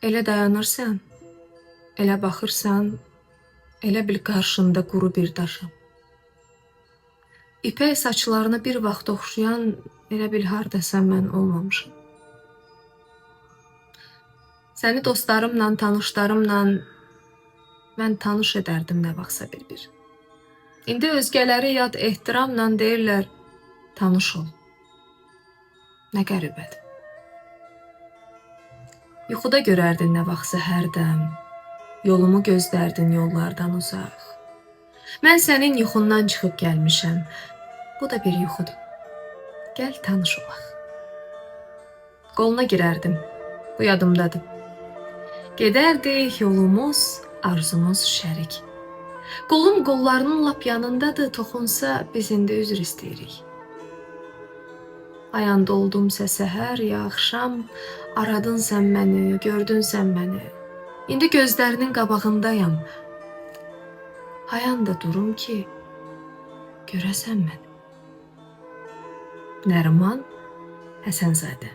Elə dayanırsan, elə baxırsan, elə bil qarşında quru bir daşım. İpək saçlarını bir vaxt oxşayan, elə bil hardasa mən olmamışam. Səni dostlarımla, tanışlarımla mən tanış edərdim nə vaxtsa bir-bir. İndi özgələri yad ehtiramla deyirlər, tanış ol. Nə qəribədir. Yuxuda görərdin nə vaxtsa hərdən, yolumu gözlərdin yollardan uzaq. Mən sənin yuxundan çıxıb gəlmişəm, bu da bir yuxudur. Gəl tanış olaq. Qoluna girərdim, bu yadımdadır. Gedərdik yolumuz, arzumuz şərik. Qolum qollarının lap yanındadır, toxunsa biz indi üzr istəyirik. Ayanda oldumsa səhər ya axşam, aradın sən məni, gördün sən məni. İndi gözlərinin qabağındayam. Ayanda durum ki, görəsən məni. Nəriman Həsənzadə.